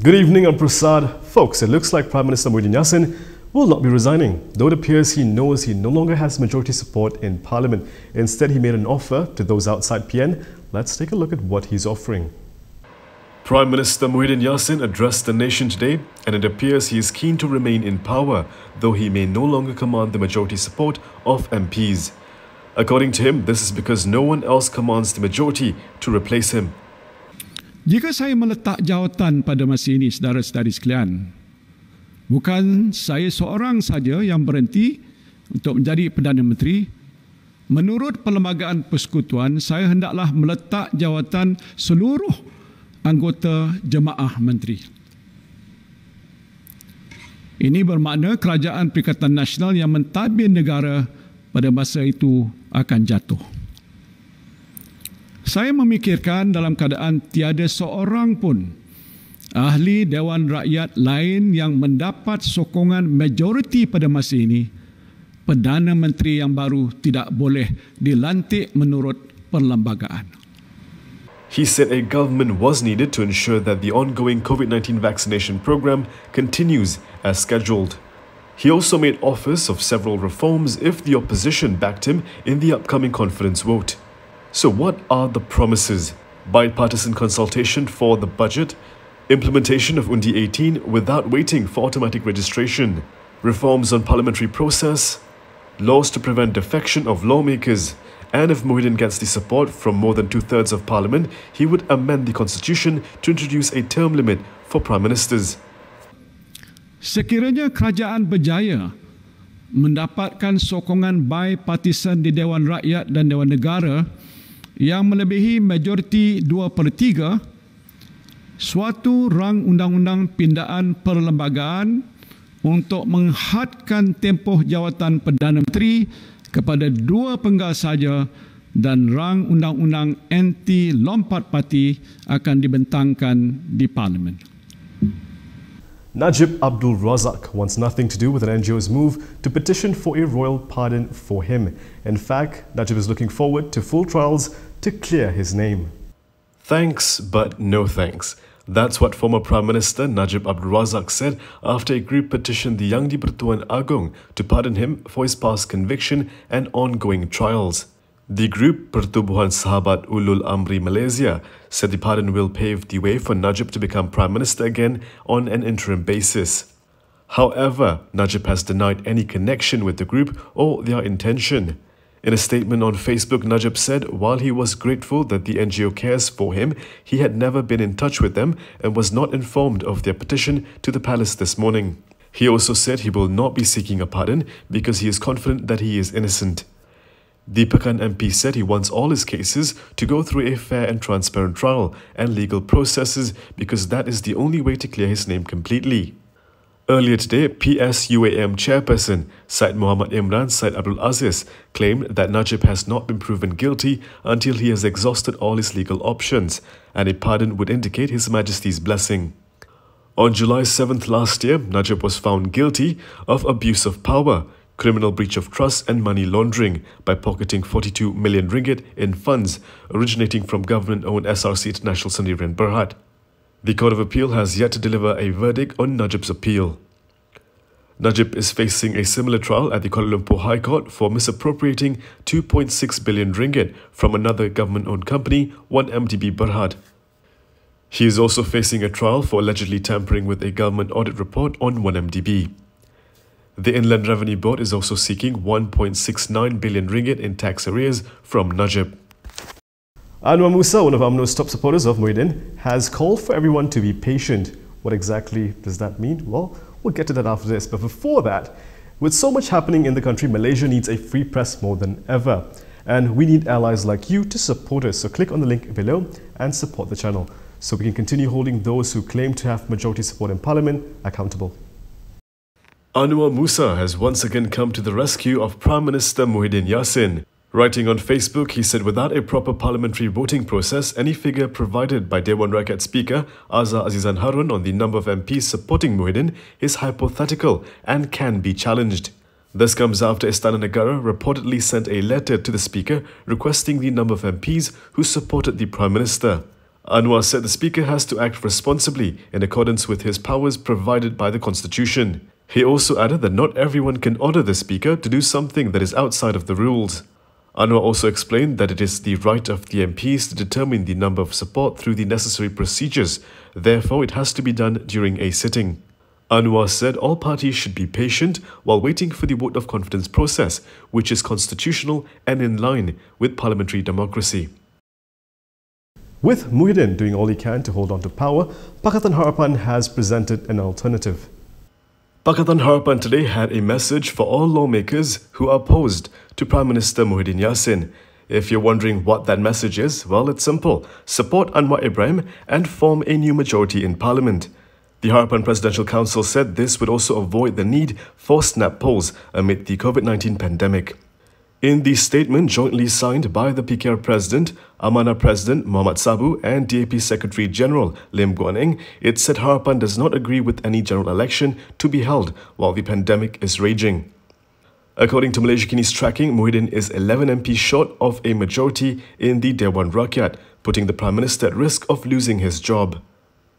Good evening, I'm Prasad. Folks, it looks like Prime Minister Muhyiddin Yassin will not be resigning, though it appears he knows he no longer has majority support in Parliament. Instead, he made an offer to those outside PN. Let's take a look at what he's offering. Prime Minister Muhyiddin Yassin addressed the nation today, and it appears he is keen to remain in power, though he may no longer command the majority support of MPs. According to him, this is because no one else commands the majority to replace him. Jika saya meletak jawatan pada masa ini, saudara-saudari sekalian, bukan saya seorang saja yang berhenti untuk menjadi Perdana Menteri. Menurut Perlembagaan Persekutuan, saya hendaklah meletak jawatan seluruh anggota Jemaah Menteri. Ini bermakna Kerajaan Perikatan Nasional yang mentadbir negara pada masa itu akan jatuh. Saya memikirkan dalam keadaan tiada seorang pun ahli Dewan Rakyat lain yang mendapat sokongan majoriti pada masa ini, Perdana Menteri yang baru tidak boleh dilantik menurut perlembagaan. He said a government was needed to ensure that the ongoing COVID-19 vaccination program continues as scheduled. He also made offers of several reforms if the opposition backed him in the upcoming confidence vote. So what are the promises? Bipartisan consultation for the budget, implementation of Undi 18 without waiting for automatic registration, reforms on parliamentary process, laws to prevent defection of lawmakers, and if Muhyiddin gets the support from more than 2/3 of parliament, he would amend the constitution to introduce a term limit for prime ministers. Sekiranya kerajaan berjaya mendapatkan sokongan bipartisan di Dewan Rakyat dan Dewan Negara yang melebihi majoriti 2/3, suatu rang undang-undang pindaan perlembagaan untuk menghadkan tempoh jawatan Perdana Menteri kepada 2 penggal saja dan rang undang-undang anti lompat parti akan dibentangkan di Parlimen. Najib Abdul Razak wants nothing to do with an NGO's move to petition for a royal pardon for him. In fact, Najib is looking forward to full trials to clear his name. Thanks, but no thanks. That's what former Prime Minister Najib Abdul Razak said after a group petitioned the Yang di-Pertuan Agong to pardon him for his past conviction and ongoing trials. The group, Pertubuhan Sahabat Ulul Amri Malaysia, said the pardon will pave the way for Najib to become Prime Minister again on an interim basis. However, Najib has denied any connection with the group or their intention. In a statement on Facebook, Najib said while he was grateful that the NGO cares for him, he had never been in touch with them and was not informed of their petition to the palace this morning. He also said he will not be seeking a pardon because he is confident that he is innocent. The Pakatan MP said he wants all his cases to go through a fair and transparent trial and legal processes because that is the only way to clear his name completely. Earlier today, PSUAM chairperson Syed Muhammad Imran Syed Abdul Aziz claimed that Najib has not been proven guilty until he has exhausted all his legal options, and a pardon would indicate His Majesty's blessing. On July 7th last year, Najib was found guilty of abuse of power, criminal breach of trust and money laundering by pocketing 42 million ringgit in funds originating from government-owned SRC International Sendirian Berhad. The Court of Appeal has yet to deliver a verdict on Najib's appeal. Najib is facing a similar trial at the Kuala Lumpur High Court for misappropriating 2.6 billion ringgit from another government-owned company, 1MDB Berhad. He is also facing a trial for allegedly tampering with a government audit report on 1MDB. The Inland Revenue Board is also seeking 1.69 billion ringgit in tax arrears from Najib. Anuar Musa, one of UMNO's top supporters of Muhyiddin, has called for everyone to be patient. What exactly does that mean? Well, we'll get to that after this. But before that, with so much happening in the country, Malaysia needs a free press more than ever. And we need allies like you to support us. So click on the link below and support the channel so we can continue holding those who claim to have majority support in Parliament accountable. Anuar Musa has once again come to the rescue of Prime Minister Muhyiddin Yassin. Writing on Facebook, he said without a proper parliamentary voting process, any figure provided by Dewan Rakyat Speaker Azhar Azizan Harun on the number of MPs supporting Muhyiddin is hypothetical and can be challenged. This comes after Istana Negara reportedly sent a letter to the Speaker requesting the number of MPs who supported the Prime Minister. Anwar said the Speaker has to act responsibly in accordance with his powers provided by the Constitution. He also added that not everyone can order the Speaker to do something that is outside of the rules. Anwar also explained that it is the right of the MPs to determine the number of support through the necessary procedures. Therefore, it has to be done during a sitting. Anwar said all parties should be patient while waiting for the vote of confidence process, which is constitutional and in line with parliamentary democracy. With Muhyiddin doing all he can to hold on to power, Pakatan Harapan has presented an alternative. Pakatan Harapan today had a message for all lawmakers who are opposed to Prime Minister Muhyiddin Yassin. If you're wondering what that message is, well, it's simple. Support Anwar Ibrahim and form a new majority in Parliament. The Harapan Presidential Council said this would also avoid the need for snap polls amid the COVID-19 pandemic. In the statement jointly signed by the PKR President, Amanah President Muhammad Sabu and DAP Secretary General Lim Guan Eng, it said Harapan does not agree with any general election to be held while the pandemic is raging. According to Malaysia Kini's tracking, Muhyiddin is 11 MPs short of a majority in the Dewan Rakyat, putting the Prime Minister at risk of losing his job.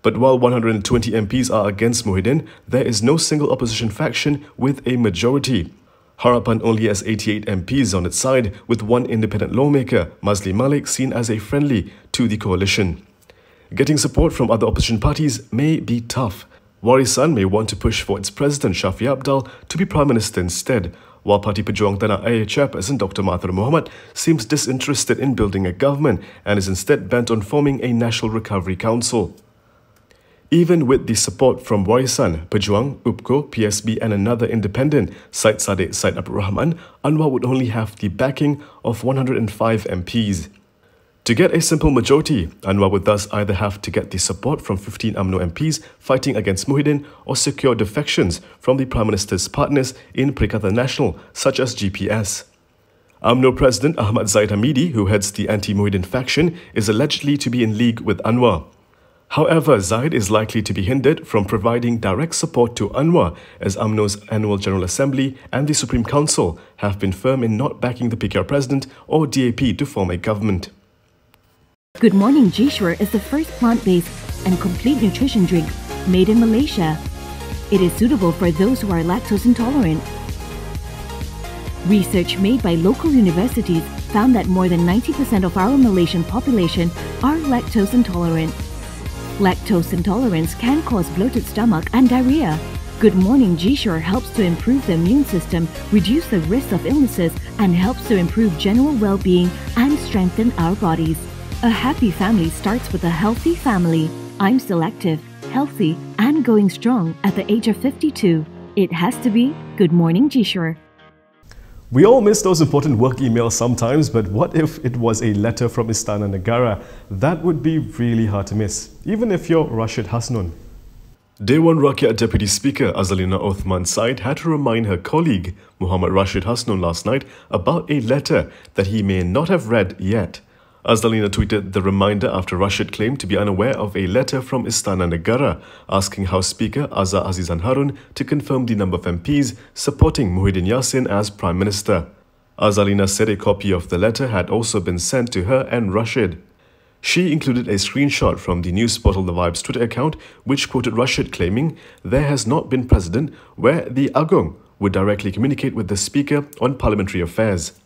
But while 120 MPs are against Muhyiddin, there is no single opposition faction with a majority. Harapan only has 88 MPs on its side, with one independent lawmaker, Mazli Malik, seen as a friendly to the coalition. Getting support from other opposition parties may be tough. Warisan may want to push for its president, Shafi Abdal, to be Prime Minister instead, while Parti Pejuang Tanah Air chairperson Dr. Mahathir Mohamad seems disinterested in building a government and is instead bent on forming a National Recovery Council. Even with the support from Warisan, Pejuang, UPKO, PSB and another independent, Syed Saddiq Syed Abdul Rahman, Anwar would only have the backing of 105 MPs. To get a simple majority, Anwar would thus either have to get the support from 15 UMNO MPs fighting against Muhyiddin or secure defections from the Prime Minister's partners in Perikatan Nasional, such as GPS. UMNO President Ahmad Zahid Hamidi, who heads the anti-Muhyiddin faction, is allegedly to be in league with Anwar. However, Zahid is likely to be hindered from providing direct support to Anwar, as UMNO's Annual General Assembly and the Supreme Council have been firm in not backing the PKR President or DAP to form a government. Good Morning G-Sure is the first plant-based and complete nutrition drink made in Malaysia. It is suitable for those who are lactose intolerant. Research made by local universities found that more than 90% of our Malaysian population are lactose intolerant. Lactose intolerance can cause bloated stomach and diarrhea. Good Morning G-Sure helps to improve the immune system, reduce the risk of illnesses, and helps to improve general well-being and strengthen our bodies. A happy family starts with a healthy family. I'm still active, healthy, and going strong at the age of 52. It has to be Good Morning G-Sure. We all miss those important work emails sometimes, but what if it was a letter from Istana Negara? That would be really hard to miss, even if you're Rashid Hasnun. Dewan Rakyat Deputy Speaker Azalina Othman Said had to remind her colleague Muhammad Rashid Hasnun last night about a letter that he may not have read yet. Azalina tweeted the reminder after Rashid claimed to be unaware of a letter from Istana Negara asking House Speaker Azhar Azizan Harun to confirm the number of MPs supporting Muhyiddin Yassin as Prime Minister. Azalina said a copy of the letter had also been sent to her and Rashid. She included a screenshot from the news portal The Vibe's Twitter account, which quoted Rashid claiming there has not been precedent where the Agong would directly communicate with the Speaker on parliamentary affairs.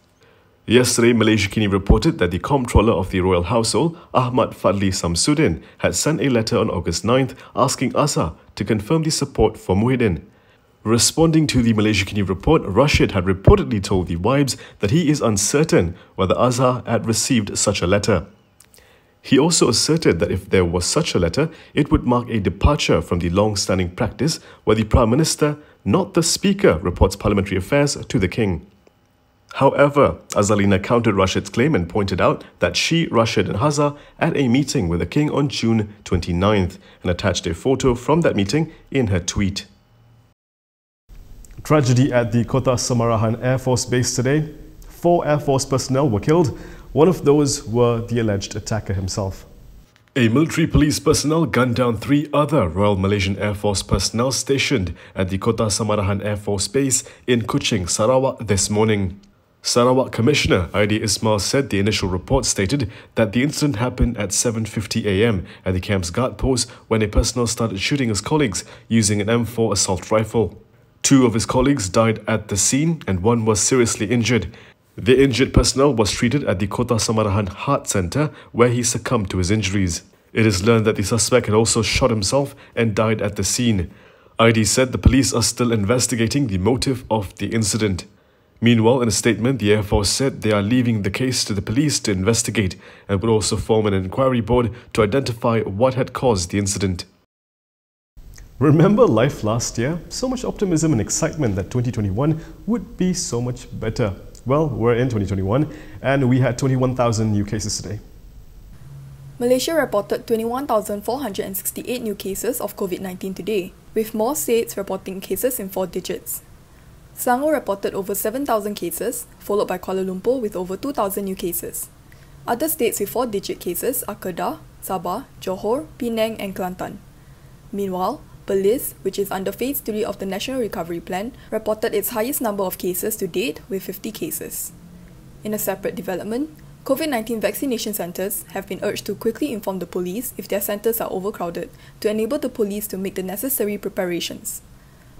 Yesterday, Malaysia Kini reported that the Comptroller of the Royal Household, Ahmad Fadli Samsudin, had sent a letter on August 9th asking Azhar to confirm the support for Muhyiddin. Responding to the Malaysia Kini report, Rashid had reportedly told the Vibes that he is uncertain whether Azhar had received such a letter. He also asserted that if there was such a letter, it would mark a departure from the long-standing practice where the Prime Minister, not the Speaker, reports parliamentary affairs to the King. However, Azalina countered Rashid's claim and pointed out that she, Rashid and Hazza had a meeting with the King on June 29th and attached a photo from that meeting in her tweet. Tragedy at the Kota Samarahan Air Force Base today. 4 Air Force personnel were killed. One of those were the alleged attacker himself. A military police personnel gunned down 3 other Royal Malaysian Air Force personnel stationed at the Kota Samarahan Air Force Base in Kuching, Sarawak this morning. Sarawak Commissioner ID Ismail said the initial report stated that the incident happened at 7:50 a.m. at the camp's guard post when a personnel started shooting his colleagues using an M4 assault rifle. 2 of his colleagues died at the scene and 1 was seriously injured. The injured personnel was treated at the Kota Samarahan Heart Centre where he succumbed to his injuries. It is learned that the suspect had also shot himself and died at the scene. ID said the police are still investigating the motive of the incident. Meanwhile, in a statement, the Air Force said they are leaving the case to the police to investigate and would also form an inquiry board to identify what had caused the incident. Remember life last year? So much optimism and excitement that 2021 would be so much better. Well, we're in 2021 and we had 21,000 new cases today. Malaysia reported 21,468 new cases of COVID-19 today, with more states reporting cases in 4 digits. Selangor reported over 7,000 cases, followed by Kuala Lumpur with over 2,000 new cases. Other states with 4-digit cases are Kedah, Sabah, Johor, Penang and Kelantan. Meanwhile, Belize, which is under Phase 3 of the National Recovery Plan, reported its highest number of cases to date with 50 cases. In a separate development, COVID-19 vaccination centres have been urged to quickly inform the police if their centres are overcrowded to enable the police to make the necessary preparations.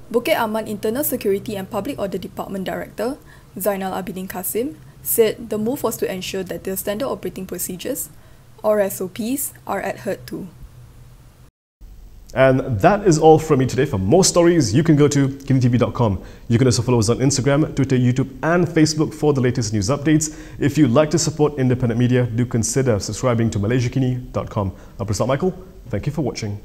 Bukit Aman Internal Security and Public Order Department Director, Zainal Abidin Kasim, said the move was to ensure that the standard operating procedures, or SOPs, are adhered to. And that is all from me today. For more stories, you can go to KiniTV.com. You can also follow us on Instagram, Twitter, YouTube and Facebook for the latest news updates. If you'd like to support independent media, do consider subscribing to MalaysiaKini.com. I'm Prasad Michael. Thank you for watching.